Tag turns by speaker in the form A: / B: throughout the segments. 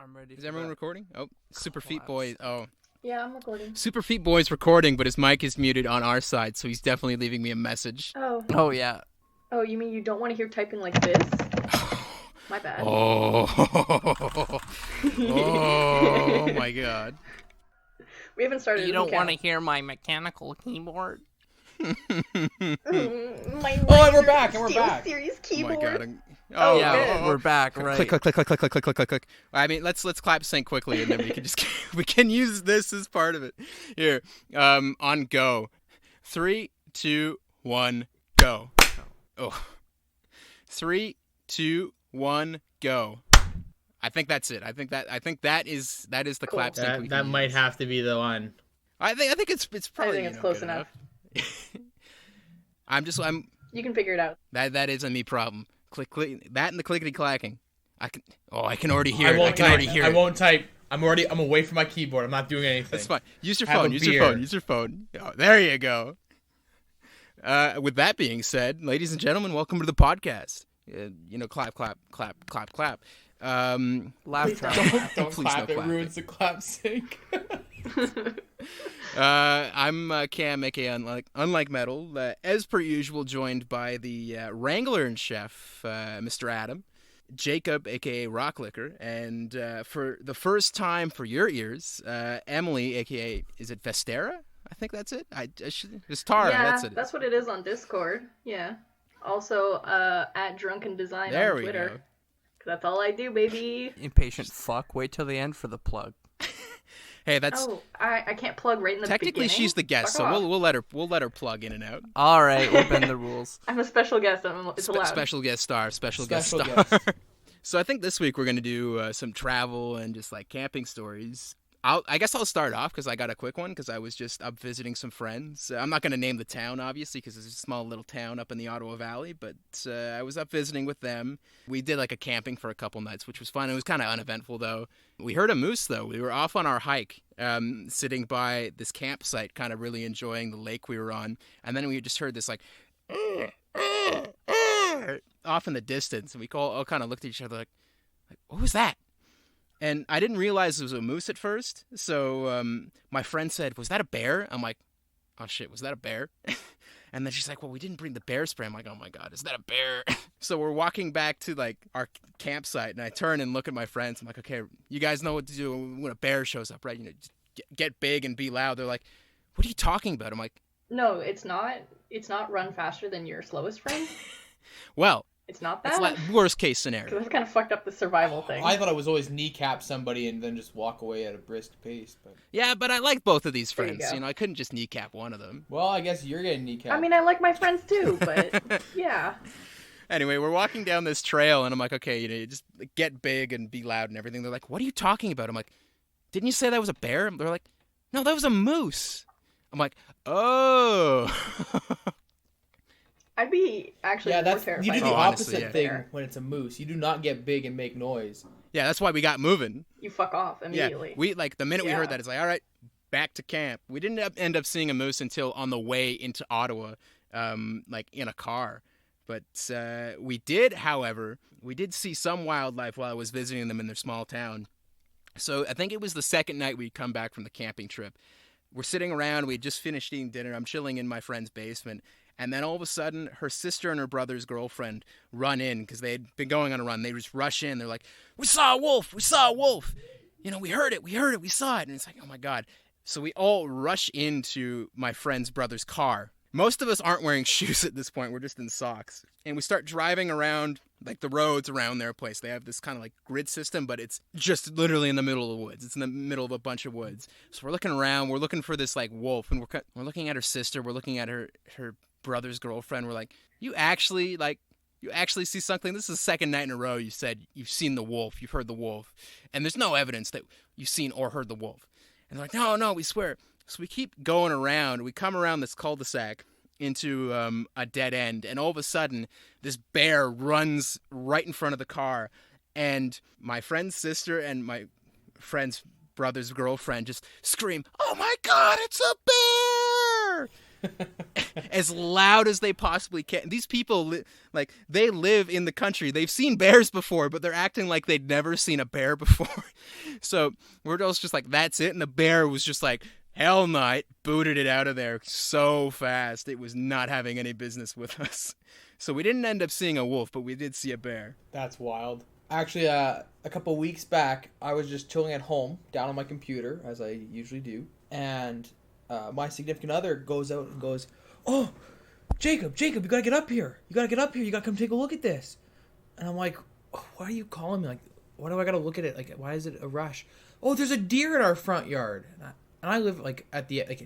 A: I'm ready.
B: Is everyone recording? Oh, Super Feet Boy. Oh.
C: Yeah, I'm recording.
B: Super Feet Boy's recording, but his mic is muted on our side, so he's definitely leaving me a message.
A: Oh, yeah.
C: Oh, you mean you don't want to hear typing like this? My bad.
B: Oh. Oh, my God.
C: We haven't started.
A: You don't want to hear my mechanical keyboard?
C: My
D: and we're back, and we're back.
C: Series
B: Oh,
C: keyboard.
B: my God.
C: Oh,
A: yeah,
C: good.
A: we're back, right?
B: Click, click, click, click, click, click, click, click, click, click. I mean, let's clap sync quickly, and then we can just we can use this as part of it. Here, on go. 3, 2, 1, go. Oh. 3, 2, 1, go. I think that's it. I think that is the
C: Cool.
B: clap sync.
D: That might have to be the one.
B: I think it's probably.
C: I think it's close
B: good
C: enough.
B: I'm.
C: You can figure it out.
B: That is a me problem. Click that and the clickety clacking. I can already hear
D: I
B: it.
D: won't
B: I can
D: type.
B: already hear
D: I
B: it.
D: won't type. I'm away from my keyboard. I'm not doing anything.
B: That's fine. Use your
D: Have
B: phone.
D: a
B: Use your
D: beer.
B: phone. Use your phone. Oh, there you go. With that being said, ladies and gentlemen, welcome to the podcast. Clap, clap, clap, clap, clap.
A: Laugh track.
D: Don't
B: Please
D: clap.
B: no
D: It
B: clapping.
D: ruins the clap sync.
B: I'm Cam, aka Unlike Metal, as per usual, joined by the Wrangler and Chef, Mr. Adam, Jacob, aka Rock Liquor, and for the first time for your ears, Emily, aka is it Vestera? I think that's it. It's Tara.
C: Yeah,
B: that's it.
C: that's what it is on Discord. Yeah. Also, at Drunken Design
B: There
C: on
B: we
C: Twitter.
B: go.
C: 'Cause that's all I do, baby.
A: Impatient fuck. Wait till the end for the plug.
B: Hey, that's
C: Oh, I can't plug right in the
B: technically
C: beginning.
B: she's the guest,
C: Fuck
B: so
C: off.
B: we'll let her plug in and out.
A: All right, we'll bend the rules.
C: I'm a special guest. It's allowed.
B: Special guest star. Special guest
D: Special
B: star.
D: guest.
B: So I think this week we're gonna do some travel and just like camping stories. I guess I'll start off because I got a quick one because I was just up visiting some friends. I'm not gonna name the town obviously because it's a small little town up in the Ottawa Valley, but I was up visiting with them. We did like a camping for a couple nights, which was fun. It was kind of uneventful though. We heard a moose though. We were off on our hike, sitting by this campsite, kind of really enjoying the lake we were on, and then we just heard this like off in the distance, and we all kind of looked at each other like what was that? And I didn't realize it was a moose at first, so my friend said, "Was that a bear?" I'm like, "Oh shit, was that a bear?" And then she's like, "Well, we didn't bring the bear spray." I'm like, "Oh my God, is that a bear?" So we're walking back to like our campsite, and I turn and look at my friends. I'm like, "Okay, you guys know what to do when a bear shows up, right? Just get big and be loud." They're like, "What are you talking about?" I'm like,
C: No, it's not. It's not run faster than your slowest friend.
B: "Well,
C: It's not
B: it's
C: that.
B: like worst case
C: 'Cause
B: scenario."
C: that's kind of fucked up the survival thing.
D: I thought I was always kneecap somebody and then just walk away at a brisk pace. But
B: Yeah, but I like both of these
C: There you
B: friends.
C: go.
B: I couldn't just kneecap one of them.
D: well, I guess you're getting kneecap.
C: I mean, I like my friends too, but yeah.
B: Anyway, we're walking down this trail, and I'm like, okay, you just get big and be loud and everything. They're like, what are you talking about? I'm like, didn't you say that was a bear? They're like, no, that was a moose. I'm like, oh.
C: I'd be actually
D: yeah,
C: more
D: that's
C: terrified.
D: you do the
B: Oh, honestly,
D: opposite
B: yeah.
D: thing
C: Bear.
D: when it's a moose. You do not get big and make noise.
B: Yeah, that's why we got moving.
C: You fuck off immediately.
B: Yeah, we the minute we
C: Yeah.
B: heard that, it's like, all right, back to camp. We didn't end up seeing a moose until on the way into Ottawa, like in a car. But we did, however, see some wildlife while I was visiting them in their small town. So I think it was the second night we'd come back from the camping trip. We're sitting around. We had just finished eating dinner. I'm chilling in my friend's basement. And then all of a sudden, her sister and her brother's girlfriend run in because they had been going on a run. They just rush in. They're like, we saw a wolf. We saw a wolf. We heard it. We saw it. And it's like, oh, my God. So we all rush into my friend's brother's car. Most of us aren't wearing shoes at this point. We're just in socks. And we start driving around, like, the roads around their place. They have this kind of, like, grid system, but it's just literally in the middle of the woods. It's in the middle of a bunch of woods. So we're looking around. We're looking for this, like, wolf. And we're looking at her sister. We're looking at her brother's girlfriend. We're like, you actually see something? This is the second night in a row you said you've seen the wolf. You've heard the wolf. And there's no evidence that you've seen or heard the wolf. And they're like, no, we swear. So we keep going around. We come around this cul-de-sac into a dead end, and all of a sudden, this bear runs right in front of the car, and my friend's sister and my friend's brother's girlfriend just scream, "Oh my God, it's a bear!" as loud as they possibly can. These people, they live in the country. They've seen bears before, but they're acting like they'd never seen a bear before. So we're all just like, that's it. And the bear was just like, hell no, it booted it out of there so fast. It was not having any business with us. So we didn't end up seeing a wolf, but we did see a bear.
D: That's wild. Actually, a couple weeks back, I was just chilling at home, down on my computer, as I usually do, and my significant other goes out and goes, "Oh, Jacob, you gotta get up here. You gotta come take a look at this." And I'm like, "Why are you calling me? Like, why do I gotta look at it? Like, why is it a rush?" "Oh, there's a deer in our front yard." And I live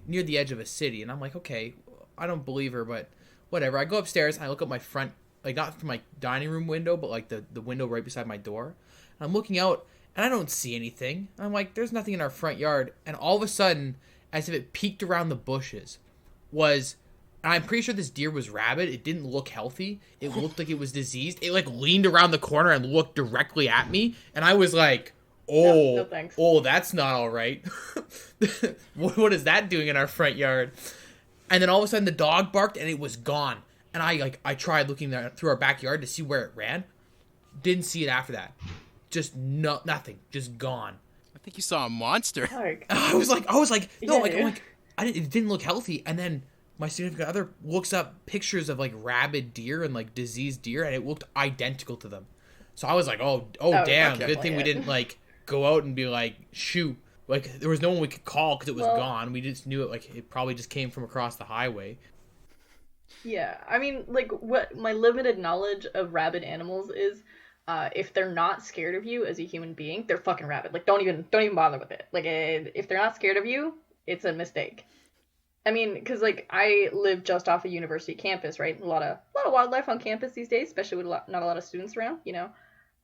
D: near the edge of a city, and I'm like, okay, I don't believe her, but whatever. I go upstairs and I look at my front, like not from my dining room window, but like the window right beside my door. And I'm looking out and I don't see anything. I'm like, there's nothing in our front yard. And all of a sudden, as if it peeked around the bushes, and I'm pretty sure this deer was rabid. It didn't look healthy. It looked like it was diseased. It like leaned around the corner and looked directly at me. And I was like,
C: no thanks.
D: Oh, that's not all right. What is that doing in our front yard? And then all of a sudden the dog barked and it was gone. And I tried looking through our backyard to see where it ran. Didn't see it after that. Just nothing. Just gone.
B: I think you saw a monster.
D: I was like, no,
C: Yeah.
D: it didn't look healthy. And then my significant other looks up pictures of like rabid deer and like diseased deer, and it looked identical to them. So I was like, oh damn, good thing we didn't like go out and be like, shoot. Like, there was no one we could call because it was gone. We just knew it, like, it probably just came from across the highway.
C: Yeah, I mean, like, what my limited knowledge of rabid animals is, if they're not scared of you as a human being, they're fucking rabid. Like, don't even bother with it. Like, if they're not scared of you, it's a mistake. I mean, because, like, I live just off a university campus, right? A lot of wildlife on campus these days, especially with not a lot of students around, you know?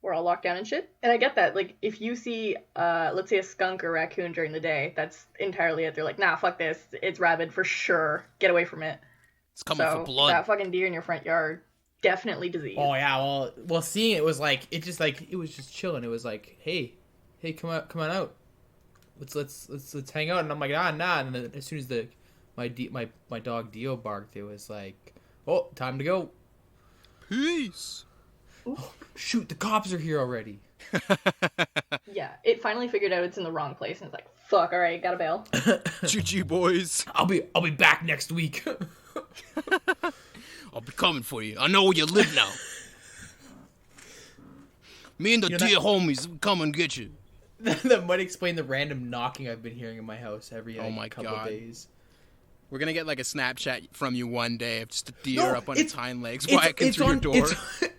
C: We're all locked down and shit. And I get that. Like, if you see, let's say a skunk or raccoon during the day, that's entirely it. They're like, nah, fuck this. It's rabid for sure. Get away from it.
B: It's coming for blood.
C: That fucking deer in your front yard, definitely disease.
D: Oh, yeah. Well, seeing it was like, it was just chilling. It was like, hey, come on out. Let's hang out. And I'm like, nah. And then as soon as my dog Dio barked, it was like, oh, time to go.
B: Peace.
D: Oh, shoot, the cops are here already.
C: Yeah, it finally figured out it's in the wrong place and it's like, fuck, alright, gotta bail.
B: GG, boys.
D: I'll be back next week.
B: I'll be coming for you. I know where you live now. Me and the dear homies will come and get you.
D: That might explain the random knocking I've been hearing in my house every couple days.
B: We're gonna get like a Snapchat from you one day of just a deer up on its hind legs walking through
D: on,
B: your door.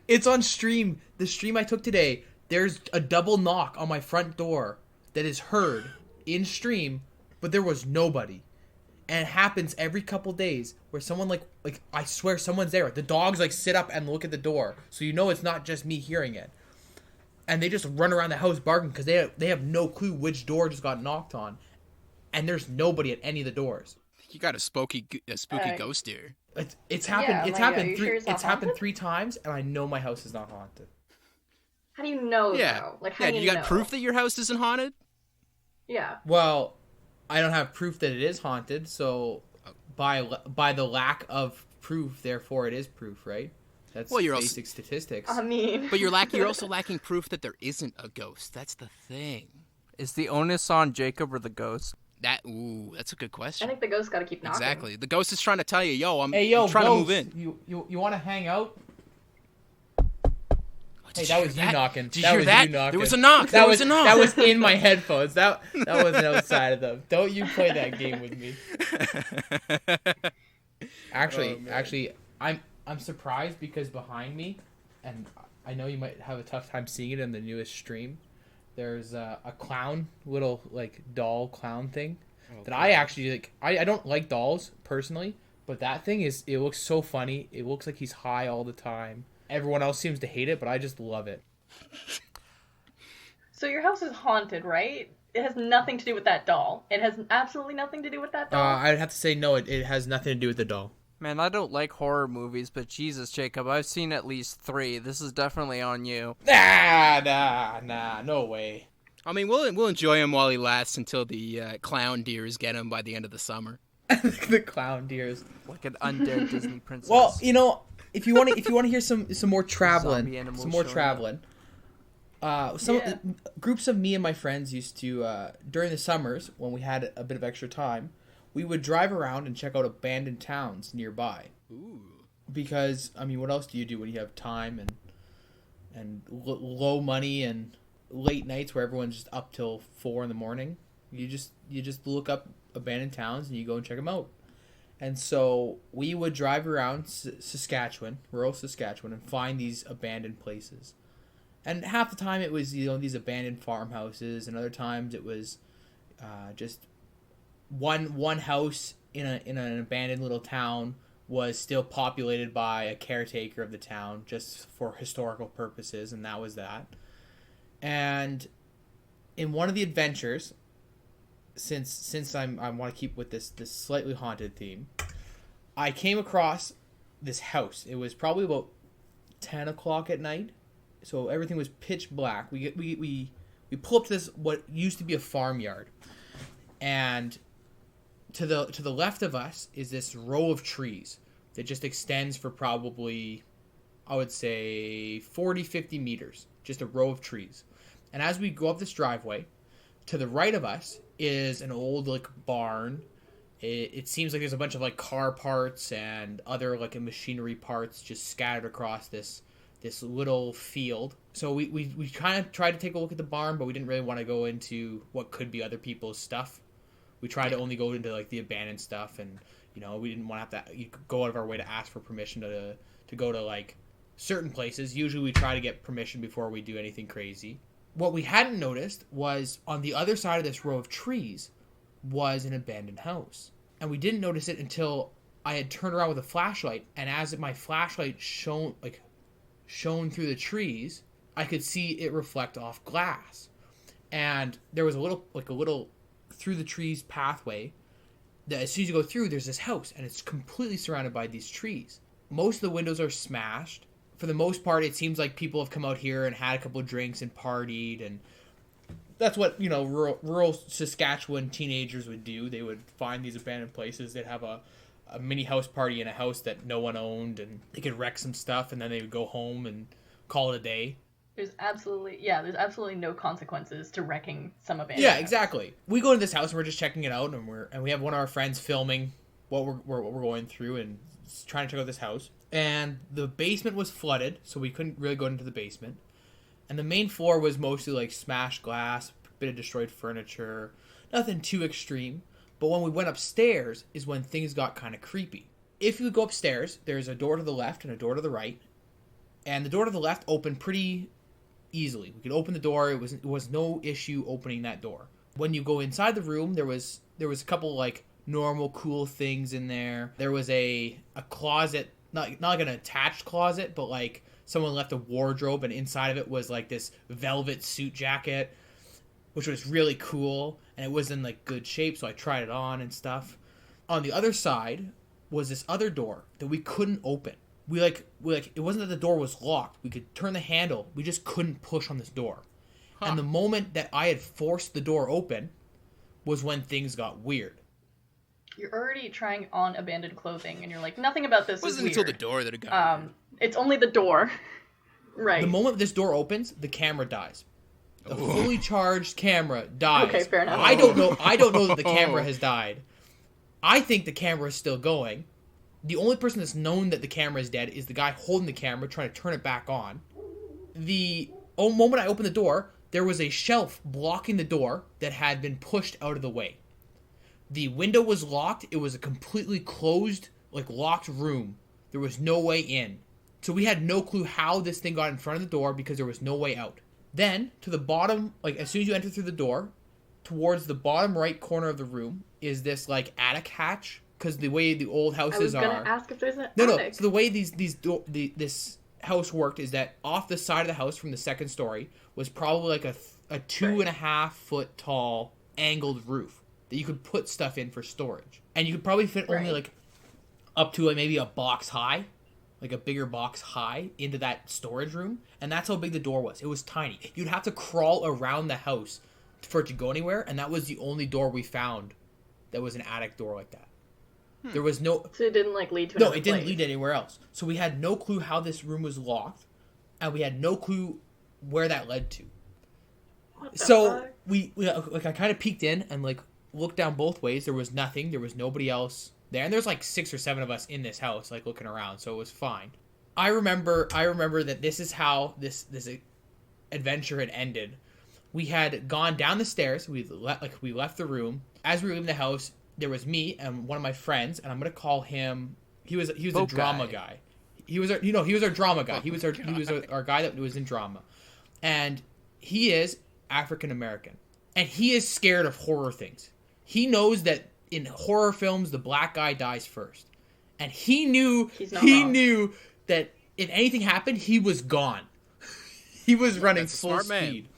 D: It's on stream. The stream I took today, there's a double knock on my front door that is heard in stream, but there was nobody. And it happens every couple days where someone like I swear someone's there. The dogs like sit up and look at the door, so you know it's not just me hearing it. And they just run around the house barking because they have no clue which door just got knocked on, and there's nobody at any of the doors.
B: You got a spooky ghost deer.
D: It's happened.
C: Yeah,
D: it's
C: like,
D: happened.
C: it's
D: happened 3 times, and I know my house is not haunted.
C: How do you know,
B: Yeah.
C: though? Like, how do
B: you
C: you
B: got
C: know?
B: proof that your house isn't haunted?
C: Yeah.
D: Well, I don't have proof that it is haunted, so by the lack of proof, therefore it is proof, right? That's basic statistics.
C: I mean...
B: But you're also lacking proof that there isn't a ghost. That's the thing.
A: Is the onus on Jacob or the ghost?
B: That's a good
C: I
B: question.
C: think the ghost gotta keep knocking.
B: Exactly. The ghost is trying to tell you, I'm trying
D: ghost,
B: to move in.
D: You want to hang out?
B: Did
D: Hey, that
B: you
D: was
B: hear
D: you knocking.
B: Did you hear that?
D: You knocking.
B: There was a knock.
D: That was in my headphones. That wasn't outside of them. Don't you play that game with me. Actually, I'm surprised because behind me, and I know you might have a tough time seeing it in the newest stream, there's a clown, little like doll clown thing that I actually like. I don't like dolls personally, but that thing it looks so funny. It looks like he's high all the time. Everyone else seems to hate it, but I just love it.
C: So your house is haunted, right? It has nothing to do with that doll. It has absolutely nothing to do with that doll.
D: I'd have to say no. It has nothing to do with the doll.
A: Man, I don't like horror movies, but Jesus, Jacob, I've seen at least 3. This is definitely on you.
D: Nah, no way.
B: I mean, we'll enjoy him while he lasts until the clown deers get him by the end of the summer.
D: The clown deers.
A: Like an undead Disney princess.
D: Well, if you want to hear some more traveling,
A: Zombie animals
D: some more
A: showing
D: traveling. Groups of me and my friends used to during the summers when we had a bit of extra time, we would drive around and check out abandoned towns nearby.
B: Ooh.
D: Because I mean, what else do you do when you have time and low money and late nights where everyone's just up till 4 a.m? You just look up abandoned towns and you go and check them out. And so we would drive around Saskatchewan, rural Saskatchewan, and find these abandoned places. And half the time it was these abandoned farmhouses, and other times it was just one house in an abandoned little town was still populated by a caretaker of the town just for historical purposes, and that was that. And in one of the adventures, since I want to keep with this slightly haunted theme, I came across this house. It was probably about 10 o'clock at night, so everything was pitch black. We pull up to this what used to be a farmyard, and to the left of us is this row of trees that just extends for probably, I would say, 40-50 meters. Just a row of trees. And as we go up this driveway, to the right of us is an old barn. It seems like there's a bunch of car parts and other machinery parts just scattered across this little field. So we kind of tried to take a look at the barn, but we didn't really want to go into what could be other people's stuff. We tried to only go into the abandoned stuff, and we didn't want to have to go out of our way to ask for permission to go to certain places. Usually we try to get permission before we do anything crazy. What we hadn't noticed was on the other side of this row of trees was an abandoned house. And we didn't notice it until I had turned around with a flashlight, and as my flashlight shone through the trees, I could see it reflect off glass. And there was a little through the trees pathway that as soon as you go through, there's this house, and it's completely surrounded by these trees. Most of the windows are smashed. For the most part, it seems like people have come out here and had a couple of drinks and partied, and that's what rural Saskatchewan teenagers would do. They would find these abandoned places. They'd have a mini house party in a house that no one owned, and they could wreck some stuff, and then they would go home and call it a day.
C: There's absolutely no consequences to wrecking some abandoned
D: Yeah,
C: house.
D: exactly. We go to this house and we're just checking it out, and we have one of our friends filming what we're going through and trying to check out this house. And the basement was flooded, so we couldn't really go into the basement. And the main floor was mostly smashed glass, a bit of destroyed furniture, nothing too extreme. But when we went upstairs is when things got kind of creepy. If you go upstairs, there's a door to the left and a door to the right. And the door to the left opened pretty easily. We could open the door. It was no issue opening that door. When you go inside the room, there was a couple normal cool things in there. There was a closet, not like an attached closet, but someone left a wardrobe, and inside of it was this velvet suit jacket, which was really cool, and it was in good shape, so I tried it on and stuff. On the other side was this other door that we couldn't open. We it wasn't that the door was locked. We could turn the handle. We just couldn't push on this door. Huh. And the moment that I had forced the door open was when things got weird.
C: You're already trying on abandoned clothing, and you're like, nothing about this is weird.
B: It wasn't until the door that it got weird.
C: It's only the door. Right.
D: The moment this door opens, the camera dies. The fully charged camera dies.
C: Okay, fair enough.
D: I don't know that the camera has died. I think the camera is still going. The only person that's known that the camera is dead is the guy holding the camera, trying to turn it back on. The moment I opened the door, there was a shelf blocking the door that had been pushed out of the way. The window was locked. It was a completely closed, locked room. There was no way in. So we had no clue how this thing got in front of the door because there was no way out. Then, to the bottom, as soon as you enter through the door, towards the bottom right corner of the room is this, attic hatch. Because the way the old houses are...
C: I was going to ask if there's an attic.
D: No. So the way this house worked is that off the side of the house from the second story was probably a 2.5 foot tall angled roof that you could put stuff in for storage. And you could probably fit only up to maybe a box high, a bigger box high into that storage room. And that's how big the door was. It was tiny. You'd have to crawl around the house for it to go anywhere. And that was the only door we found that was an attic door like that. There was no...
C: So it didn't, like, lead to
D: No,
C: another
D: it didn't
C: place.
D: lead anywhere else. So we had no clue how this room was locked, and we had no clue where that led to.
C: What the
D: So
C: fuck?
D: we like, I kind of peeked in and, like, looked down both ways. There was nothing. There was nobody else there. And there's, like, 6 or 7 of us in this house, like, looking around. So it was fine. I remember that this is how this adventure had ended. We had gone down the stairs. We left the room. As we were leaving the house, there was me and one of my friends, and I'm gonna call him. He was a drama guy. He was our drama guy. He was our guy that was in drama, and he is African American, and he is scared of horror things. He knows that in horror films the black guy dies first, and he knew that if anything happened, he was gone. He was running full speed.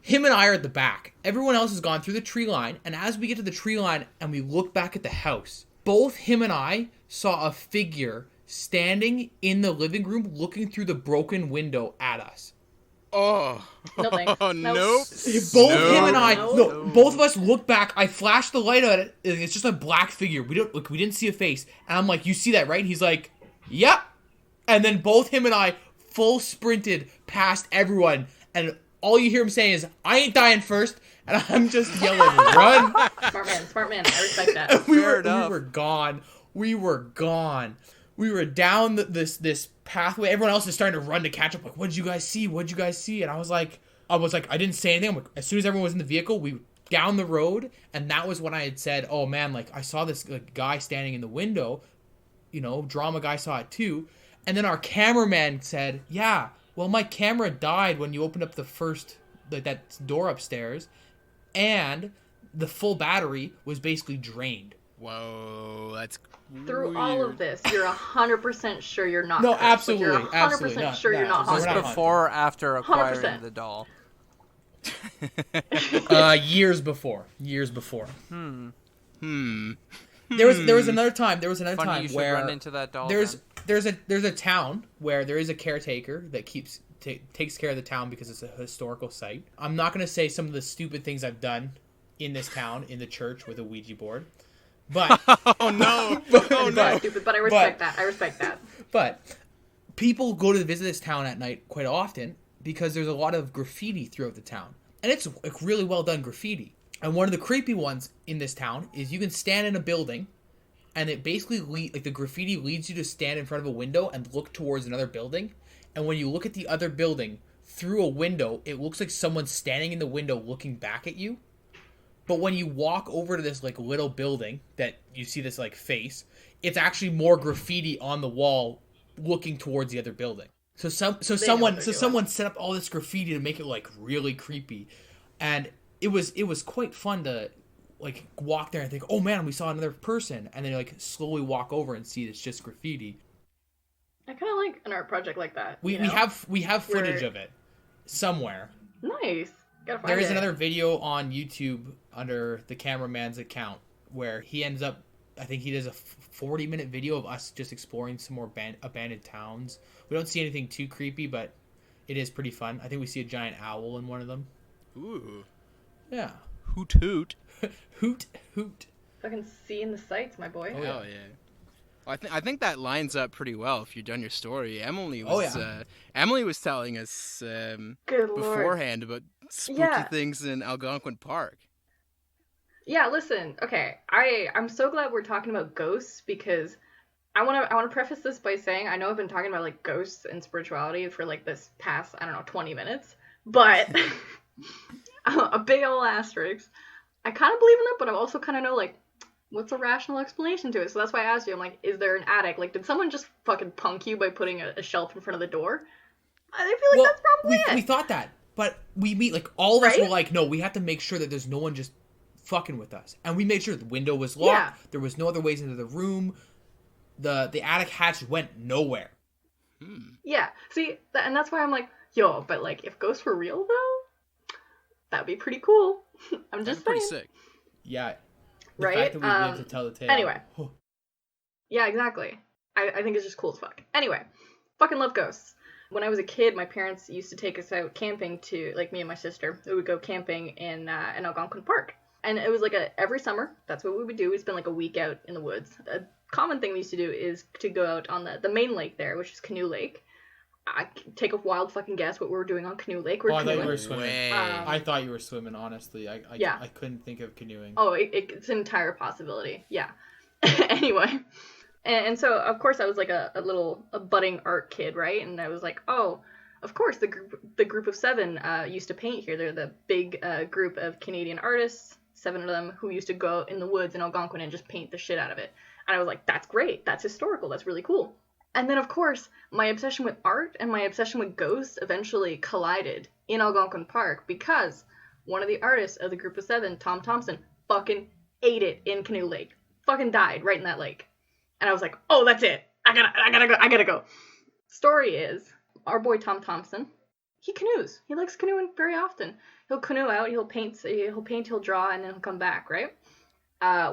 D: Him and I are at the back. Everyone else has gone through the tree line, and as we get to the tree line and we look back at the house, both him and I saw a figure standing in the living room looking through the broken window at us.
B: Oh,
C: No thanks.
B: Oh, nope.
D: Both of us look back. I flashed the light at it. It's just a black figure. We didn't see a face. And I'm like, "You see that, right?" And he's like, "Yep." And then both him and I full sprinted past everyone, and all you hear him saying is, "I ain't dying first," and I'm just yelling, "Run!"
C: Smart man. I respect that.
D: we were gone. We were gone. We were down this pathway. Everyone else is starting to run to catch up. Like, "What did you guys see? What did you guys see?" And I was like, I didn't say anything. I'm like, as soon as everyone was in the vehicle, we down the road, and that was when I had said, "Oh man, like I saw this guy standing in the window." You know, drama guy saw it too. And then our cameraman said, "Yeah, well, my camera died when you opened up the first, that door upstairs, and the full battery was basically drained."
B: Whoa, that's
C: Through
B: weird.
C: all of this, you're 100% sure you're not.
D: No,
C: cursed.
D: absolutely,
C: Like, you're 100% sure you're not
D: so we're
A: Was
C: haunted.
D: not
A: this before or after acquiring
C: 100%.
A: the doll?
D: Years before.
B: Hmm.
D: There was another time. There was another
A: Funny
D: time
A: you should
D: where
A: run into that doll.
D: there's
A: then.
D: there's a town where there is a caretaker that takes care of the town because it's a historical site. I'm not gonna say some of the stupid things I've done in this town in the church with a Ouija board, but
B: Oh no! Oh no!
C: That's stupid, but I respect that. I respect that.
D: but people go to visit this town at night quite often because there's a lot of graffiti throughout the town, and it's like really well done graffiti. And one of the creepy ones in this town is you can stand in a building, and it basically the graffiti leads you to stand in front of a window and look towards another building. And when you look at the other building through a window, it looks like someone's standing in the window looking back at you. But when you walk over to this like little building that you see this like face, it's actually more graffiti on the wall looking towards the other building. So someone set up all this graffiti to make it like really creepy, and it was quite fun to like walk there and think, "Oh man, we saw another person," and then like slowly walk over and see it's just graffiti.
C: I kind of like an art project like that.
D: We have footage of it somewhere.
C: Nice. Gotta find
D: There is
C: it.
D: another video on YouTube under the cameraman's account where he ends up, I think he does a 40-minute video of us just exploring some more abandoned towns. We don't see anything too creepy, but it is pretty fun. I think we see a giant owl in one of them.
B: Ooh.
D: Yeah.
B: Hoot hoot.
D: Hoot hoot.
C: Fucking seeing the sights, my boy.
D: Oh,
B: Hell yeah. Well, I think that lines up pretty well if you've done your story. Emily was telling us
C: Good lord.
B: beforehand about spooky things in Algonquin Park.
C: Yeah, listen. Okay, I'm so glad we're talking about ghosts because I want to preface this by saying I know I've been talking about like ghosts and spirituality for like this past 20 minutes, but a big ol' asterisk. I kind of believe in them, but I also kind of know like what's a rational explanation to it. So that's why I asked you. I'm like, is there an attic? Like, did someone just fucking punk you by putting a shelf in front of the door? I feel like that's probably it.
D: We thought that, but we meet like all of us
C: Right?
D: were like, no, we have to make sure that there's no one just fucking with us, and we made sure the window was locked.
C: Yeah.
D: There was no other ways into the room. The attic hatch went nowhere.
C: Yeah, see, and that's why I'm like, yo, but like, if ghosts were real though, that'd be pretty cool. I'm
B: That's
C: just
B: pretty
C: saying.
B: sick.
D: Yeah. The
C: Right?
D: fact that we lived to tell the tale.
C: Anyway. Yeah, exactly. I think it's just cool as fuck. Anyway, fucking love ghosts. When I was a kid, my parents used to take us out camping to, like me and my sister, we would go camping in Algonquin Park. And it was like every summer, that's what we would do. We'd spend like a week out in the woods. A common thing we used to do is to go out on the main lake there, which is Canoe Lake. I take a wild fucking guess what we were doing on Canoe Lake.
D: I thought you were swimming.
B: Way.
D: I thought you were swimming, honestly. I couldn't think of canoeing.
C: Oh, it's an entire possibility. Yeah. Anyway. And so, of course, I was like a budding art kid, right? And I was like, oh, of course, the group of 7 used to paint here. They're the big group of Canadian artists, 7 of them, who used to go out in the woods in Algonquin and just paint the shit out of it. And I was like, that's great. That's historical. That's really cool. And then, of course, my obsession with art and my obsession with ghosts eventually collided in Algonquin Park because one of the artists of the group of 7, Tom Thompson, fucking ate it in Canoe Lake. Fucking died right in that lake. And I was like, oh, that's it. I gotta go. Story is, our boy Tom Thompson, he canoes. He likes canoeing very often. He'll canoe out, he'll paint, he'll draw, and then he'll come back, right?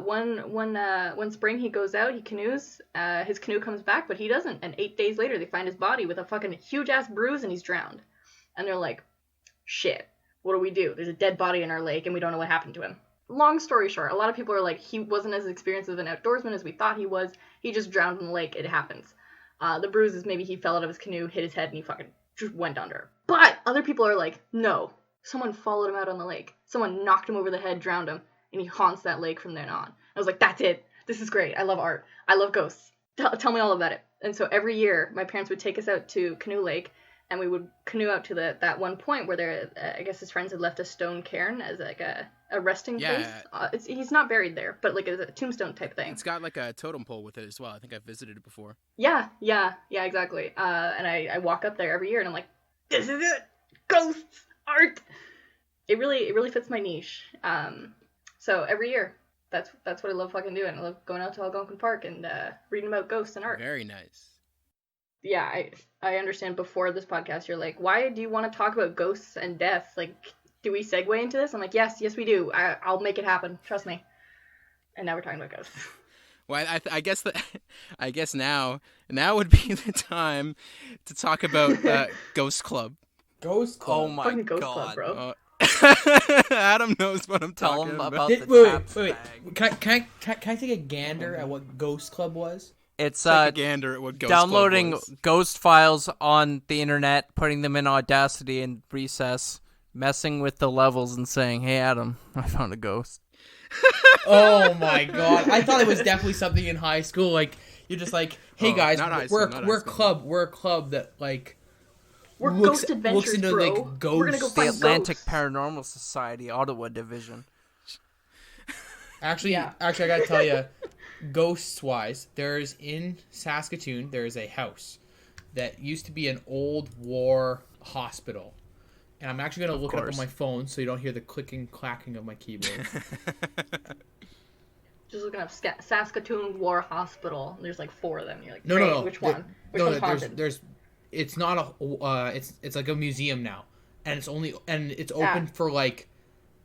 C: One spring he goes out, he canoes, his canoe comes back, but he doesn't. And 8 days later, they find his body with a fucking huge ass bruise and he's drowned. And they're like, shit, what do? There's a dead body in our lake and we don't know what happened to him. Long story short, a lot of people are like, he wasn't as experienced of an outdoorsman as we thought he was. He just drowned in the lake. It happens. The bruises, maybe he fell out of his canoe, hit his head, and he fucking just went under. But other people are like, no, someone followed him out on the lake. Someone knocked him over the head, drowned him, and he haunts that lake from then on. I was like, that's it. This is great. I love art. I love ghosts. Tell me all about it. And so every year, my parents would take us out to Canoe Lake, and we would canoe out to that one point where I guess his friends had left a stone cairn as like a resting place. He's not buried there, but like a tombstone type thing.
B: It's got like a totem pole with it as well. I think I've visited it before.
C: Yeah, exactly. And I walk up there every year and I'm like, this is it, ghosts, art. It really fits my niche. So every year, that's what I love fucking doing. I love going out to Algonquin Park and reading about ghosts and art.
B: Very nice.
C: Yeah, I understand. Before this podcast, you're like, why do you want to talk about ghosts and death? Like, do we segue into this? I'm like, yes, we do. I'll make it happen. Trust me. And now we're talking about ghosts.
B: Well, I guess now would be the time to talk about Ghost Club.
D: Ghost Club.
A: Oh my
C: Fucking Ghost
A: god.
C: Club, bro.
B: Adam knows what I'm
A: Tell
B: talking
A: him
B: about.
A: about the
D: Wait.
A: taps bag.
D: Can I take a gander at what Ghost Club was?
A: It's
B: Take a gander at what Ghost
A: downloading
B: Club was.
A: ghost files on the internet, putting them in Audacity and Recess, messing with the levels and saying, "Hey Adam, I found a ghost."
D: Oh my god! I thought it was definitely something in high school. Like you're just like, "Hey guys, we're a club that like
C: We're
D: looks
C: ghost adventures,
D: into
C: bro.
D: like ghosts."
C: We're gonna go
A: The
C: find
A: Atlantic
C: ghosts.
A: Paranormal Society, Ottawa Division.
D: Actually, I gotta tell you, ghosts wise, there's in Saskatoon there's a house that used to be an old war hospital, and I'm actually gonna look it up on my phone so you don't hear the clicking clacking of my keyboard.
C: Just looking up Saskatoon War Hospital. There's like 4 of them. You're like,
D: No,
C: great,
D: no.
C: which one? Which one's haunted?
D: There's. It's not a. It's like a museum now, and it's open for like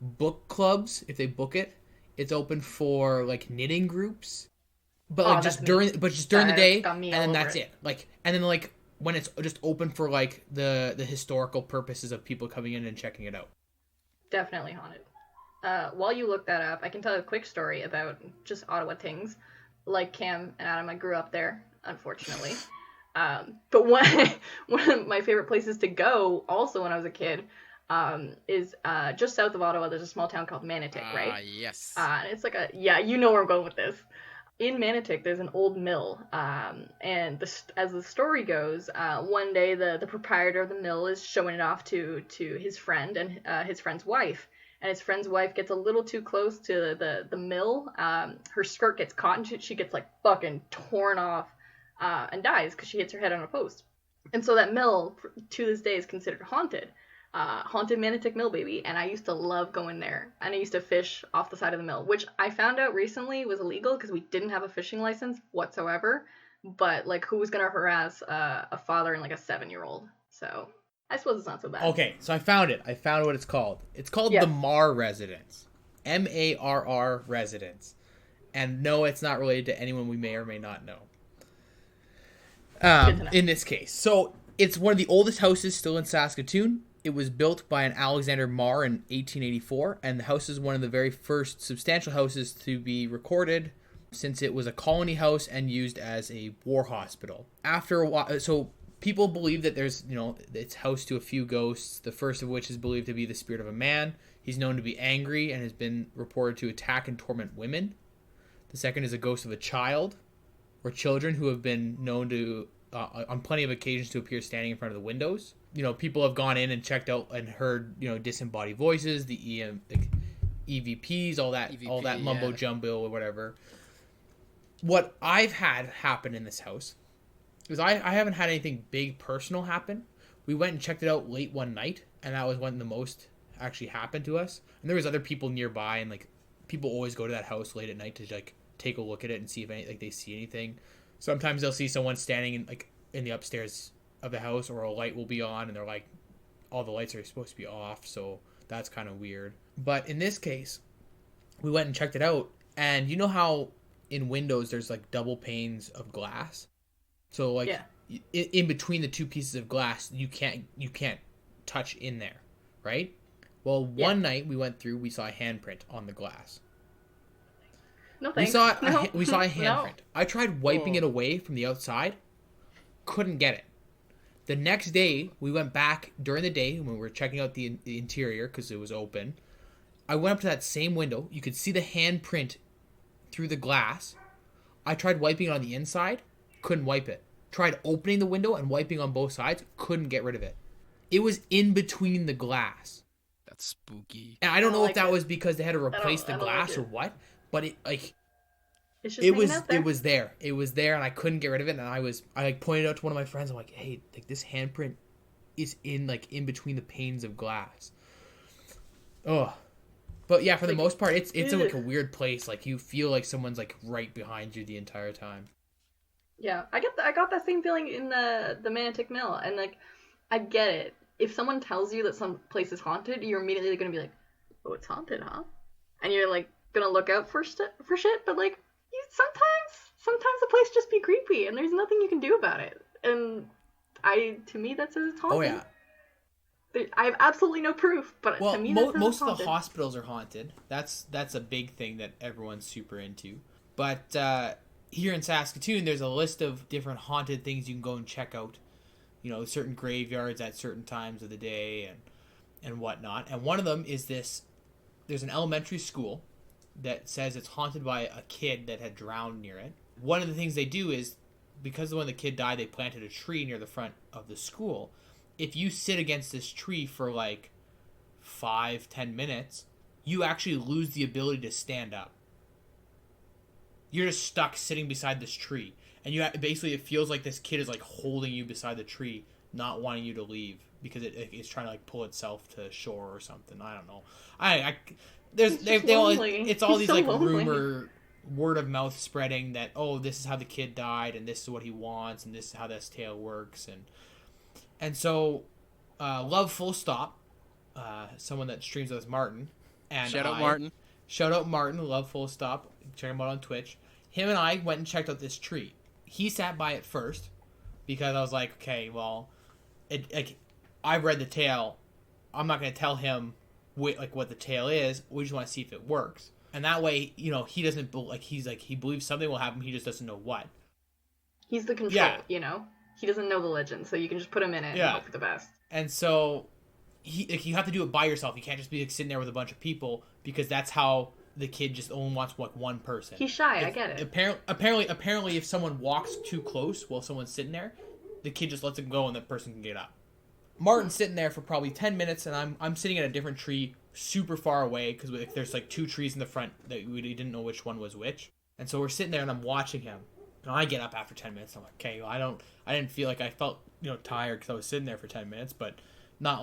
D: book clubs if they book it. It's open for like knitting groups, but like just during the day, and then that's it. Like and then like when it's just open for like the historical purposes of people coming in and checking it out.
C: Definitely haunted. While you look that up, I can tell a quick story about just Ottawa things. Like Cam and Adam, I grew up there, unfortunately. But one of my favorite places to go, also when I was a kid, is just south of Ottawa. There's a small town called Manotick, right?
B: Yes.
C: And it's like you know where I'm going with this. In Manotick, there's an old mill, and as the story goes, one day the proprietor of the mill is showing it off to his friend and his friend's wife. And his friend's wife gets a little too close to the mill. Her skirt gets caught and she gets like fucking torn off and dies because she hits her head on a post. And so that mill, to this day, is considered haunted. Haunted Manotick Mill, baby. And I used to love going there. And I used to fish off the side of the mill, which I found out recently was illegal because we didn't have a fishing license whatsoever. But like, who was going to harass a father and like a 7-year-old? So I suppose it's not so bad.
D: Okay, so I found it. I found what it's called. It's called the Marr Residence. MARR Residence. And no, it's not related to anyone we may or may not know. In this case. So it's one of the oldest houses still in Saskatoon. It was built by an Alexander Marr in 1884, and the house is one of the very first substantial houses to be recorded, since it was a colony house and used as a war hospital. After a while, so people believe that there's, it's house to a few ghosts, the first of which is believed to be the spirit of a man. He's known to be angry and has been reported to attack and torment women. The second is a ghost of a child, or children who have been known to, on plenty of occasions, to appear standing in front of the windows. People have gone in and checked out and heard, disembodied voices, the EVPs, all that mumbo jumbo or whatever. What I've had happen in this house is I haven't had anything big personal happen. We went and checked it out late one night, and that was when the most actually happened to us. And there was other people nearby, and people always go to that house late at night to take a look at it and see if they see anything. Sometimes they'll see someone standing in the upstairs of the house, or a light will be on, and they're like, all the lights are supposed to be off, so that's kind of weird. But in this case, we went and checked it out, and you know how in windows there's double panes of glass, so in between the two pieces of glass you can't touch in there, right? Well, one night we went through, we saw a handprint on the glass.
C: No thanks.
D: We saw a handprint. I tried wiping it away from the outside, couldn't get it. The next day we went back during the day when we were checking out the interior because it was open. I went up to that same window, you could see the handprint through the glass. I tried wiping it on the inside, couldn't wipe it. Tried opening the window and wiping on both sides, couldn't get rid of it. It was in between the glass.
B: That's spooky.
D: And I don't know if that was because they had to replace the glass or what, but it was there. It was there, and I couldn't get rid of it. And I pointed out to one of my friends. I'm like, hey, this handprint is in between the panes of glass. Oh. But yeah, for the most part, it's a weird place. You feel like someone's right behind you the entire time.
C: Yeah, I got that same feeling in the Manitic Mill, and I get it. If someone tells you that some place is haunted, you're immediately gonna be like, "Oh, it's haunted, huh?" And you're gonna look out for shit. But sometimes the place just be creepy, and there's nothing you can do about it. And to me, that says it's haunted.
D: Oh yeah.
C: I have absolutely no proof, but to me,
D: most of the hospitals are haunted. That's a big thing that everyone's super into. But here in Saskatoon, there's a list of different haunted things you can go and check out. Certain graveyards at certain times of the day and whatnot. And one of them is this. There's an elementary school that says it's haunted by a kid that had drowned near it. One of the things they do is, because when the kid died, they planted a tree near the front of the school. If you sit against this tree for 5-10 minutes, you actually lose the ability to stand up. You're just stuck sitting beside this tree, and it feels like this kid is holding you beside the tree, not wanting you to leave because it's trying to pull itself to shore or something. I don't know. It's all these rumor, word of mouth spreading that, oh, this is how the kid died, and this is what he wants, and this is how this tale works, and so, Love Full Stop, someone that streams with us, Martin. And
B: Shout out Martin, Love Full Stop. Check him out on Twitch. Him and I went and checked out this tree. He sat by it first, because I was like, okay, well, I've read the tale. I'm not going to tell him what the tale is. We just want to see if it works. And that way, he doesn't, he believes something will happen, he just doesn't know what.
C: He's the control, He doesn't know the legend, so you can just put him in it and hope for the best. And
D: so, you have to do it by yourself. You can't just be sitting there with a bunch of people, because that's how the kid just only wants one person.
C: He's shy, I get it.
D: Apparently, if someone walks too close while someone's sitting there, the kid just lets him go and the person can get up. Martin's sitting there for probably 10 minutes, and I'm sitting at a different tree super far away, because there's 2 trees in the front that we didn't know which one was which. And so we're sitting there, and I'm watching him. And I get up after 10 minutes. I'm like, okay, well, I didn't feel like I felt, tired because I was sitting there for 10 minutes, but not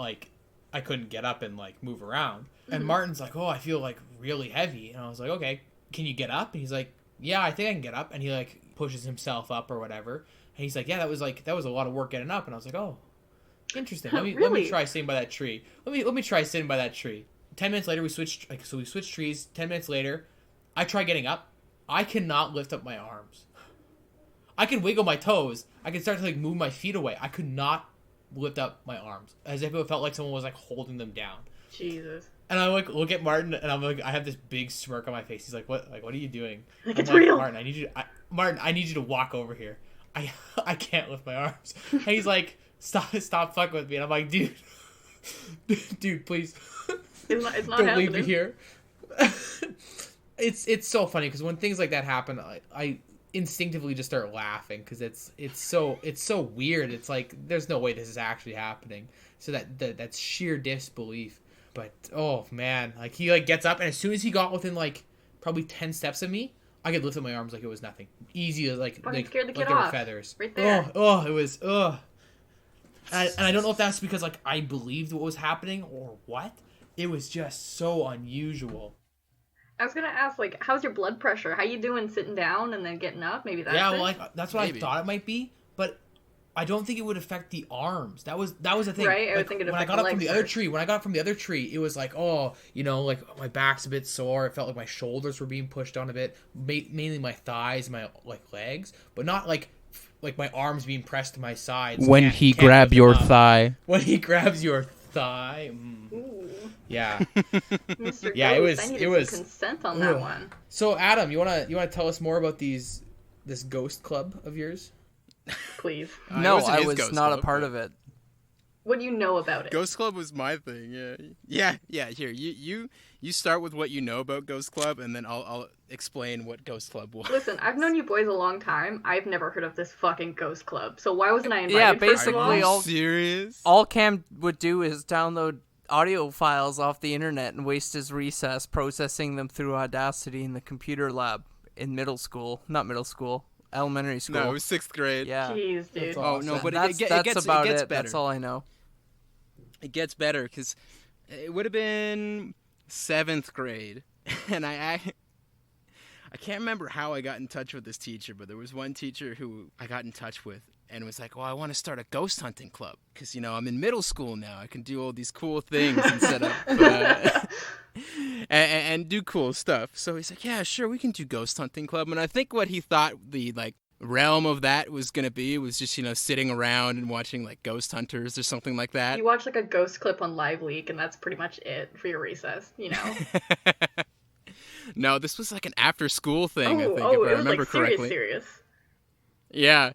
D: I couldn't get up and move around. And Martin's like, oh, I feel really heavy. And I was like, okay, can you get up? And he's like, yeah, I think I can get up. And he pushes himself up or whatever. And he's like, yeah, that was a lot of work getting up. And I was like, oh, interesting. Let me try sitting by that tree. Let me try sitting by that tree. 10 minutes later, we switched trees. 10 minutes later, I try getting up. I cannot lift up my arms. I can wiggle my toes. I can start to move my feet away. I could not lift up my arms as if it felt like someone was like holding them down.
C: Jesus.
D: And I like look at Martin, and I'm like, I have this big smirk on my face. He's like, "What? Like, what are you doing?"
C: Like,
D: I'm
C: it's real.
D: Martin, I need you to walk over here. I can't lift my arms. And he's like, stop fucking with me. And I'm like, dude, please,
C: It's not
D: don't
C: happening.
D: leave me here. It's so funny because when things like that happen, I instinctively just start laughing because it's so weird. It's like there's no way this is actually happening. So that's sheer disbelief. But oh man, like he like gets up, and as soon as he got within like probably 10 steps of me, I could lift up my arms like it was nothing. Easy as like
C: Scared the kid
D: like they were
C: off.
D: feathers.
C: Right there.
D: Oh, it was and I don't know if that's because like I believed what was happening or what. It was just so unusual.
C: I was gonna ask, like, how's your blood pressure? How you doing sitting down and then getting up? Maybe that's
D: Yeah,
C: it?
D: well, like that's what
B: Maybe.
D: I thought it might be, but I don't think it would affect the arms. That was the thing.
C: Right, I would
D: Like,
C: think it'd
D: when I
C: affect
D: got
C: the
D: up from
C: legs
D: the other
C: first.
D: tree, when I got up from the other tree, it was like, oh, you know, like my back's a bit sore. It felt like my shoulders were being pushed on a bit, mainly my thighs, my like legs, but not like my arms being pressed to my sides.
B: When
D: Can't-
B: he
D: can't
B: grabbed
D: lift
B: your
D: them up.
B: thigh.
D: When he grabs your thigh.
C: Ooh,
D: Yeah.
C: Mr.
D: Yeah, it
C: Ghost,
D: was-
C: I needed
D: it was-
C: some consent on that
D: Ugh.
C: one.
D: So Adam, you wanna tell us more about this ghost club of yours?
C: Please.
B: It
A: No,
B: wasn't
A: I
B: his
A: was
B: Ghost
A: not a
B: Club,
A: part
B: but-
A: of it.
C: What do you know about it?
B: Ghost Club was my thing. Yeah. Here, you start with what you know about Ghost Club, and then I'll explain what Ghost Club was.
C: Listen, I've known you boys a long time. I've never heard of this fucking ghost club. So why wasn't I invited?
A: Yeah,
C: first of
A: basically
C: all?
A: all-
B: serious?
A: All Cam would do is download audio files off the internet and waste his recess processing them through Audacity in the computer lab in elementary school.
B: No, it was 6th grade.
A: Yeah.
C: Jeez, dude.
D: That's
B: Oh no,
D: awesome.
B: but
A: that's
B: it
A: that's
B: gets
A: about
B: it gets
A: it.
B: better.
A: That's all I know.
B: It gets better because it would have been 7th grade, and I can't remember how I got in touch with this teacher, but there was one teacher who I got in touch with and was like, "Well, I want to start a ghost hunting club because I'm in middle school now. I can do all these cool things and set up and do cool stuff." So he's like, "Yeah, sure, we can do ghost hunting club." And I think what he thought the realm of that was gonna be was just sitting around and watching like Ghost Hunters or something like that.
C: You watch like a ghost clip on Live Leak, and that's pretty much it for your recess, you know?
B: No, this was like an after school thing, I think, if I
C: it was
B: remember
C: like
B: correctly.
C: serious.
B: Yeah.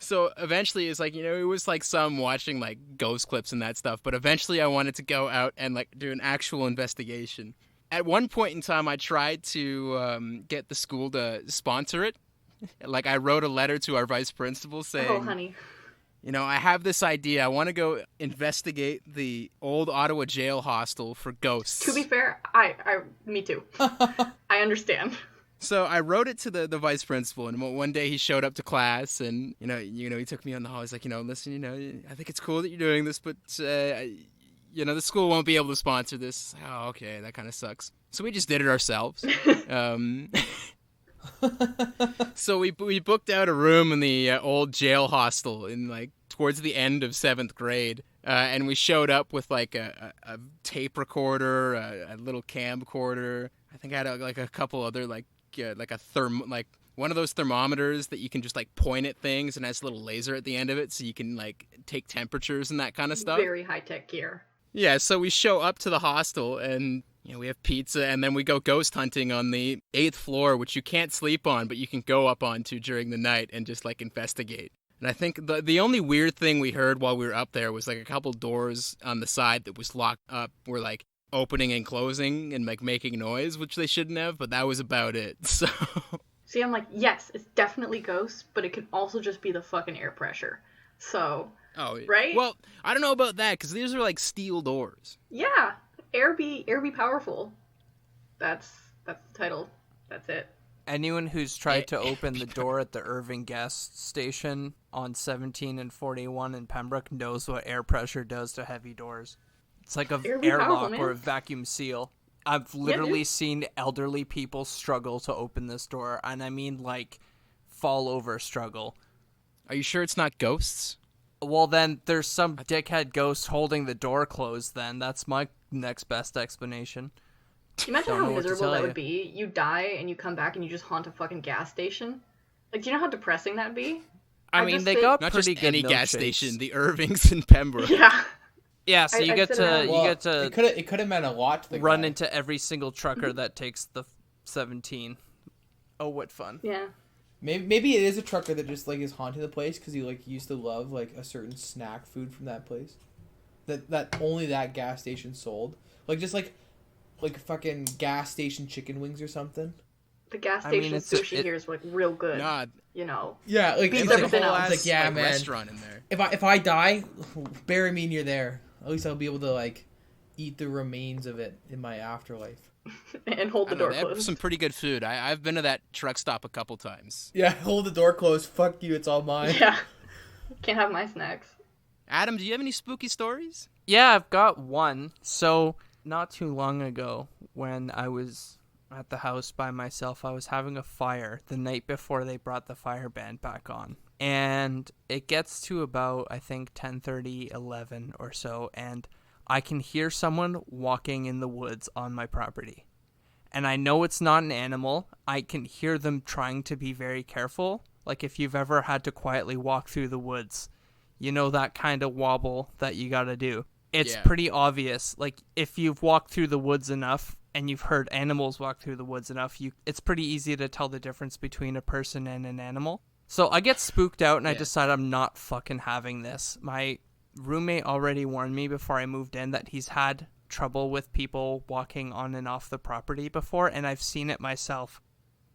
B: So eventually it's like, it was like some watching like ghost clips and that stuff, but eventually I wanted to go out and like do an actual investigation. At one point in time, I tried to get the school to sponsor it. Like I wrote a letter to our vice principal saying,
C: Oh, honey.
B: I have this idea. I want to go investigate the old Ottawa jail hostel for ghosts.
C: To be fair, me too. I understand.
B: So I wrote it to the vice principal, and one day he showed up to class, and he took me on the hall. He's like, listen, I think it's cool that you're doing this, but the school won't be able to sponsor this. Oh, okay, that kind of sucks. So we just did it ourselves. So we booked out a room in the old jail hostel in like towards the end of 7th grade, and we showed up with like a tape recorder, a little camcorder. I think I had a couple other like one of those thermometers that you can just like point at things and has a little laser at the end of it, so you can like take temperatures and that kind of stuff.
C: Very high-tech gear.
B: Yeah, so we show up to the hostel and we have pizza, and then we go ghost hunting on the 8th floor, which you can't sleep on, but you can go up onto during the night and just like investigate. And I think the only weird thing we heard while we were up there was like a couple doors on the side that was locked up were like opening and closing and like making noise, which they shouldn't have, but that was about it. So
C: See, I'm like, yes, it's definitely ghosts, but it can also just be the fucking air pressure. So, right?
B: Well, I don't know about that because these are like steel doors.
C: Yeah, air be powerful. That's the title. That's it.
A: Anyone who's tried to open the door at the Irving gas station on 17 and 41 in Pembroke knows what air pressure does to heavy doors. It's like a
C: Air be powerful,
A: airlock or
C: man.
A: a vacuum seal. I've literally seen elderly people struggle to open this door, and I mean like fall over struggle.
B: Are you sure it's not ghosts?
A: Well, then there's some dickhead ghost holding the door closed. Then that's my next best explanation.
C: Imagine
A: Don't
C: how
A: know what to
C: miserable
A: tell
C: that
A: you.
C: would be. You die and you come back and you just haunt a fucking gas station. Like, do you know how depressing that'd be?
A: I
C: I
A: mean,
C: just
A: they
C: think-
A: got
B: Not
A: pretty
B: just
A: good
B: any gas
A: milkshakes.
B: station, the Irvings in Pembroke.
C: Yeah.
A: Yeah, so
C: I-
A: you
C: I
A: get
C: sit
A: to
C: around-
A: you get to
D: It could have meant a lot to the
A: run
D: guy.
A: into every single trucker that takes the 17. Oh, what fun!
C: Yeah.
D: Maybe it is a trucker that just like is haunting the place because he like used to love like a certain snack food from that place, that only that gas station sold. Like just like fucking gas station chicken wings or something.
C: The gas
A: I mean,
C: station
A: it's-
C: sushi here is like real good.
B: Nah,
C: You know.
D: Yeah, like
C: Beats
D: it's like,
C: everything
D: it's
C: else.
D: like yeah,
B: like,
D: man.
B: restaurant in there.
D: If I die, bury me near there. At least I'll be able to like eat the remains of it in my afterlife.
C: And hold
B: I
C: the
B: don't know,
C: door
B: they have
C: closed.
B: some pretty good food. I've been to that truck stop a couple times.
D: Yeah, hold the door closed. Fuck you, it's all mine.
C: Yeah. Can't have my snacks.
B: Adam, do you have any spooky stories?
A: Yeah, I've got one. So not too long ago, when I was at the house by myself, I was having a fire the night before they brought the fire band back on. And it gets to about, I think, 10:30, 11 or so, and I can hear someone walking in the woods on my property. And I know it's not an animal. I can hear them trying to be very careful. Like if you've ever had to quietly walk through the woods, you know that kind of wobble that you gotta do. It's
B: Yeah.
A: pretty obvious. Like if you've walked through the woods enough and you've heard animals walk through the woods enough, it's pretty easy to tell the difference between a person and an animal. So I get spooked out and I
B: Yeah.
A: decide I'm not fucking having this. My roommate already warned me before I moved in that he's had trouble with people walking on and off the property before, and I've seen it myself.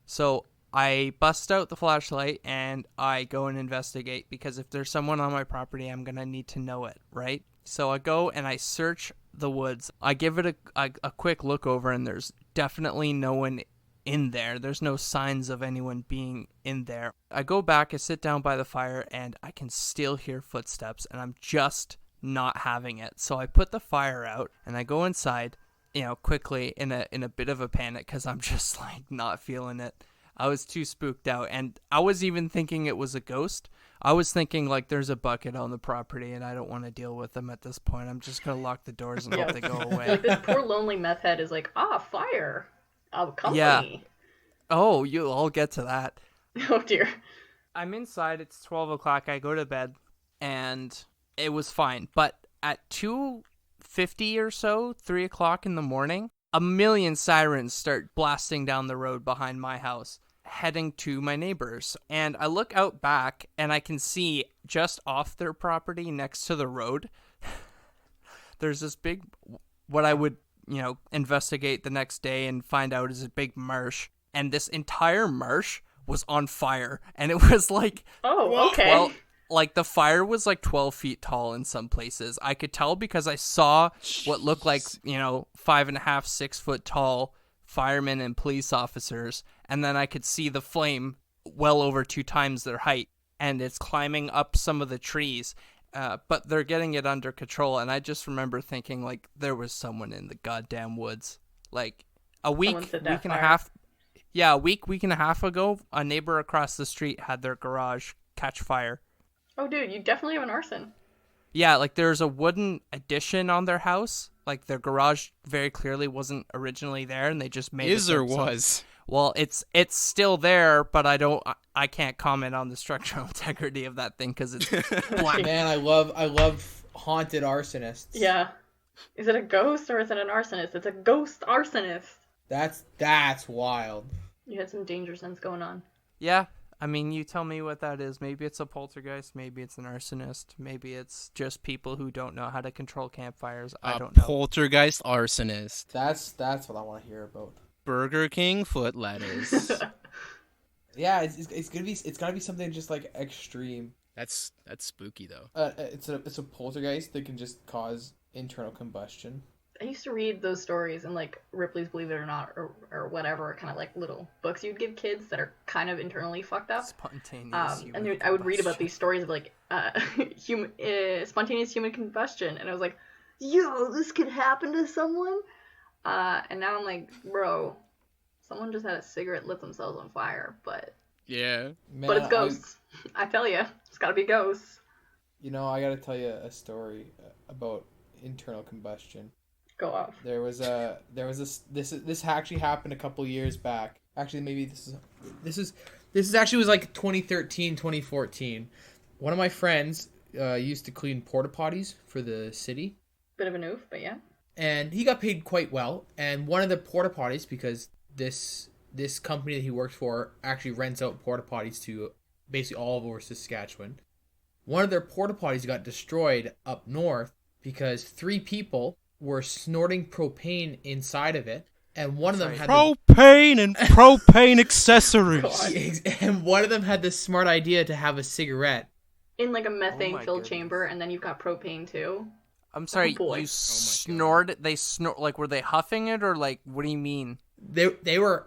A: So I bust out the flashlight and I go and investigate, because if there's someone on my property, I'm going to need to know it, right? So I go and I search the woods. I give it a quick look over, and there's definitely no one in there. There's no signs of anyone being in there. I go back, I sit down by the fire, and I can still hear footsteps, and I'm just not having it. So I put the fire out and I go inside, quickly in a bit of a panic, because I'm just like not feeling it. I was too spooked out, and I was even thinking it was a ghost. I was thinking like there's a bucket on the property and I don't want to deal with them at this point. I'm just gonna lock the doors and hope they go away.
C: Like this poor lonely meth head is like, fire. Company.
A: Yeah. Oh, I'll get to that.
C: Oh dear.
A: I'm inside. It's 12 o'clock. I go to bed, and it was fine. But at 2:50 or so, 3 o'clock in the morning, a million sirens start blasting down the road behind my house, heading to my neighbors. And I look out back, and I can see just off their property next to the road, there's this big, what I would, investigate the next day and find out is a big marsh. And this entire marsh was on fire. And it was like,
C: Oh, okay.
A: well, like the fire was like 12 feet tall in some places. I could tell because I saw what looked like, 5.5, 6 foot tall firemen and police officers. And then I could see the flame well over 2 times their height. And it's climbing up some of the trees. But they're getting it under control. And I just remember thinking like there was someone in the goddamn woods. Like a week
C: Someone set that
A: and a
C: fire.
A: half. Yeah, a week and a half ago, a neighbor across the street had their garage catch fire.
C: Oh, dude, you definitely have an arson.
A: Yeah, like there's a wooden addition on their house. Like their garage very clearly wasn't originally there, and they just made
B: Is
A: it
B: or
A: up some-
B: was?
A: Well, it's still there, but I can't comment on the structural integrity of that thing because it's black.
D: Man, I love haunted arsonists.
C: Yeah. Is it a ghost or is it an arsonist? It's a ghost arsonist.
D: That's wild.
C: You had some danger sense going on.
A: Yeah, I mean, you tell me what that is. Maybe it's a poltergeist. Maybe it's an arsonist. Maybe it's just people who don't know how to control campfires. I don't know.
B: Poltergeist arsonist.
D: That's what I want to hear about.
B: Burger King foot lettuce.
D: Yeah, it's gotta be something just like extreme.
B: That's spooky though.
D: It's a poltergeist that can just cause internal combustion.
C: I used to read those stories in like Ripley's Believe It or Not or whatever, kind of like little books you'd give kids that are kind of internally fucked up.
A: Spontaneous human
C: And I would read about
A: combustion.
C: these stories of like spontaneous human combustion, and I was like, yo, this could happen to someone. And now I'm like, bro, someone just had a cigarette lit themselves on fire, but
B: Yeah.
D: Man,
C: it's ghosts. I tell you, it's gotta be ghosts.
D: I gotta tell you a story about internal combustion.
C: Go off.
D: This actually happened a couple years back. Actually, maybe this This is actually was like 2013, 2014. One of my friends used to clean porta potties for the city.
C: Bit of a noof, but yeah.
D: And he got paid quite well. And one of the porta potties, because this company that he works for actually rents out porta potties to basically all over Saskatchewan. One of their porta potties got destroyed up north because 3 people were snorting propane inside of it, and one of them had
B: propane and propane accessories.
D: and one of them had the smart idea to have a cigarette
C: In like a methane filled
A: goodness.
C: chamber, and then you've got propane too.
A: I'm sorry,
C: boy.
A: you snored it? They snort, like, were they huffing it, or, like, what do you mean?
D: They were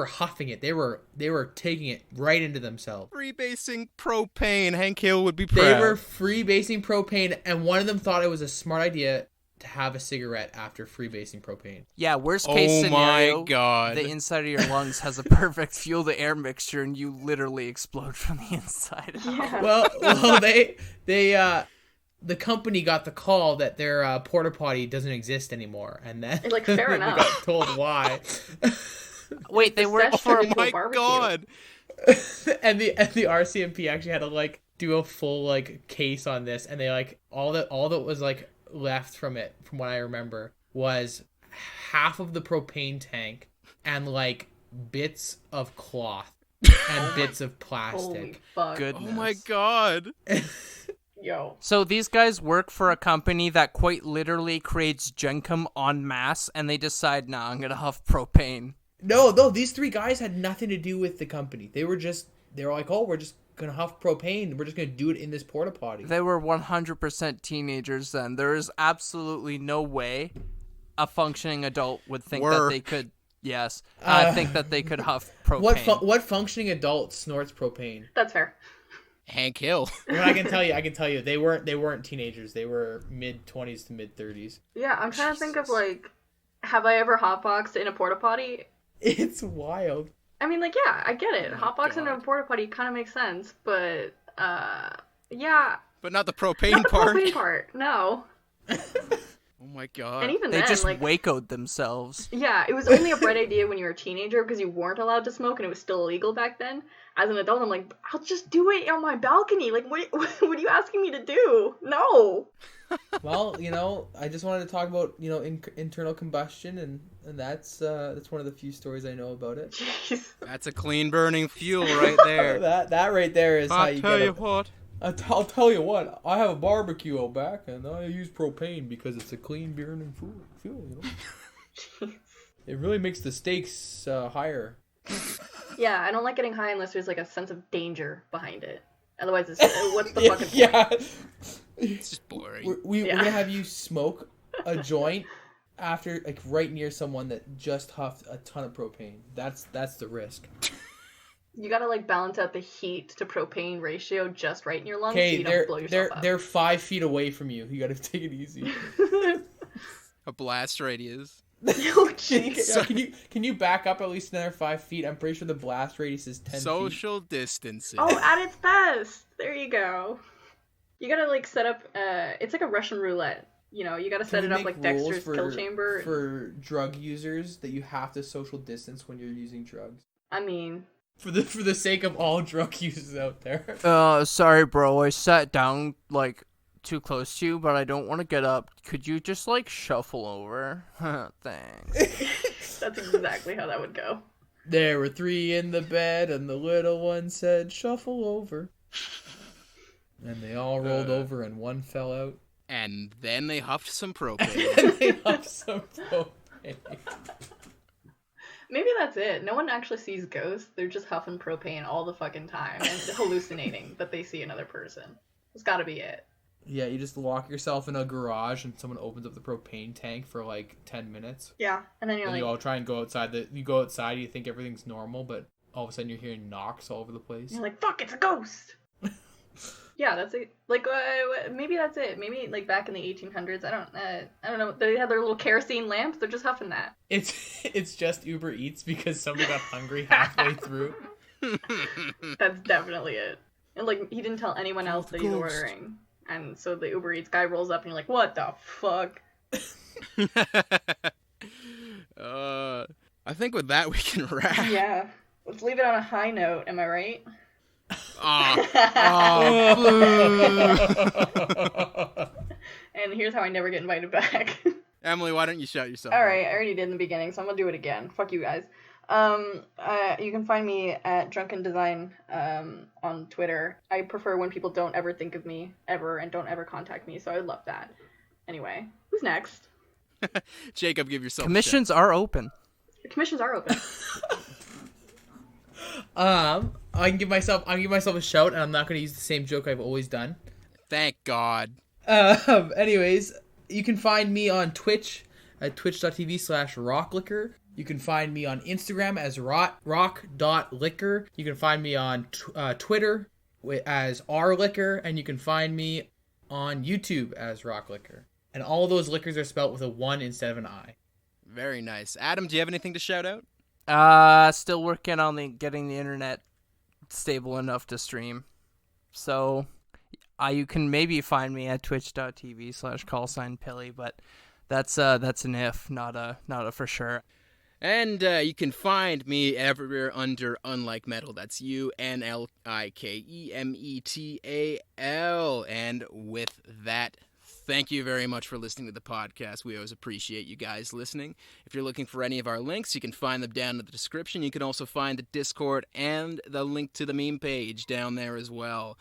D: huffing it. They were taking it right into themselves.
B: Freebasing propane. Hank Hill would be proud.
D: They were freebasing propane, and one of them thought it was a smart idea to have a cigarette after freebasing propane.
A: Yeah, worst case
B: Oh
A: scenario,
B: my God.
A: the inside of your lungs has a perfect fuel-to-air mixture, and you literally explode from the inside out.
C: Yeah.
D: Well, they the company got the call that their porta potty doesn't exist anymore, and then
C: Like, fair
D: we
C: enough.
D: got told why.
A: Wait, they were
C: Stench
A: for
C: turned into a
B: My
C: barbecue.
B: God.
D: and the RCMP actually had to like do a full like case on this, and they like all that was like left from it, from what I remember, was half of the propane tank and like bits of cloth and bits of
C: Holy
D: plastic.
C: fuck.
A: Goodness.
B: Oh my God.
C: Yo.
A: So these guys work for a company that quite literally creates Jenkum en masse, and they decide, nah, I'm gonna huff propane.
D: No, these 3 guys had nothing to do with the company. They were like, oh, we're just gonna huff propane. We're just gonna do it in this porta potty.
A: They were 100% teenagers then. There is absolutely no way a functioning adult would think that they could. Yes, think that they could huff propane.
D: What functioning adult snorts propane?
C: That's fair.
B: Hank Hill.
D: Well, I can tell you, they weren't teenagers. They were mid-20s to mid-30s.
C: Yeah, I'm trying to think of, like, have I ever hotboxed in a porta potty?
D: It's wild.
C: I mean, like, yeah, I get it.
B: Oh my
C: Hotboxing in a
B: God.
C: porta potty kind of makes sense, but, yeah,
B: But not the propane
C: not the
B: part.
C: propane part. No.
B: Oh my God.
C: And even
A: They
C: then,
A: just
C: like,
A: Waco'd themselves.
C: yeah, it was only a bright idea when you were a teenager because you weren't allowed to smoke and it was still illegal back then. As an adult, I'm like, I'll just do it on my balcony. Like, what are you asking me to do? No.
D: Well, I just wanted to talk about, internal combustion, and that's one of the few stories I know about it.
C: Jeez.
B: That's a clean burning fuel right there.
D: That right there is how
B: I'll
D: you
B: tell
D: get
B: you
D: a...
B: what.
D: I'll tell you what, I have a barbecue out back, and I use propane because it's a clean burning fuel,
C: Jeez.
D: It really makes the stakes higher.
C: Yeah, I don't like getting high unless there's, like, a sense of danger behind it. Otherwise, it's, what's the fucking point?
D: Yeah.
B: It's just boring.
D: We're gonna have you smoke a joint after, like, right near someone that just huffed a ton of propane. That's the risk.
C: You gotta, like, balance out the heat to propane ratio just right in your lungs so
D: Okay,
C: you don't blow yourself up.
D: they're 5 feet away from you. You gotta take it easy.
B: A blast radius.
C: Oh, jeez.
D: Can you back up at least another 5 feet? I'm pretty sure the blast radius is 10 feet.
B: Social distancing.
C: Oh, at its best. There you go. You gotta, like, set up, it's like a Russian roulette. You gotta set
D: Can
C: it
D: we
C: up
D: make
C: like
D: rules
C: Dexter's kill chamber.
D: for drug users that you have to social distance when you're using drugs?
C: I mean,
D: For the sake of all drug users out there.
A: Sorry, bro. I sat down, like, too close to you, but I don't want to get up. Could you just, like, shuffle over? Thanks.
C: that's exactly how that would go.
D: There were 3 in the bed, and the little one said, "Shuffle over." And they all rolled over, and one fell out.
B: And then they huffed some propane.
D: And they huffed some propane.
C: Maybe that's it. No one actually sees ghosts. They're just huffing propane all the fucking time and hallucinating that they see another person. It's gotta be it.
D: Yeah, you just lock yourself in a garage, and someone opens up the propane tank for like 10 minutes.
C: Yeah, and then you're
D: And
C: like,
D: you all try and go outside. You go outside, you think everything's normal, but all of a sudden you're hearing knocks all over the place.
C: you're like, fuck, it's a ghost. Yeah, that's it. Like, maybe that's it. Maybe like back in the 1800s. I don't know. They had their little kerosene lamps. They're just huffing that.
D: It's just Uber Eats because somebody got hungry halfway through.
C: That's definitely it. And like, he didn't tell anyone else that he's ordering. And so the Uber Eats guy rolls up and you're like, what the fuck?
B: I think with that we can wrap.
C: Yeah. Let's leave it on a high note, am I right? And here's how I never get invited back.
B: Emily, why don't you shout yourself
C: All
B: out?
C: right, I already did in the beginning, so I'm gonna do it again. Fuck you guys. You can find me at Drunken Design on Twitter. I prefer when people don't ever think of me ever and don't ever contact me, so I would love that. Anyway, who's next?
B: Jacob, give yourself
A: Commissions are open.
C: The commissions are open.
D: I can give myself a shout, and I'm not going to use the same joke I've always done.
B: Thank God.
D: Anyways, you can find me on Twitch at twitch.tv/rockliquor. You can find me on Instagram as rock.liquor. You can find me on Twitter as rliquor, and you can find me on YouTube as rockliquor. And all those liquors are spelt with a 1 instead of an I.
B: Very nice. Adam, do you have anything to shout out?
A: Still working on getting the internet stable enough to stream. So, you can maybe find me at twitch.tv/callsignpilly, but that's an if, not a for sure.
B: And you can find me everywhere under Unlike Metal. That's UNLIKEMETAL. And with that, thank you very much for listening to the podcast. We always appreciate you guys listening. If you're looking for any of our links, you can find them down in the description. You can also find the Discord and the link to the meme page down there as well.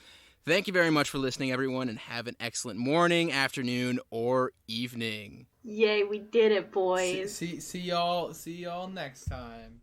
B: Thank you very much for listening, everyone, and have an excellent morning, afternoon, or evening.
C: Yay, we did it, boys.
D: See y'all next time.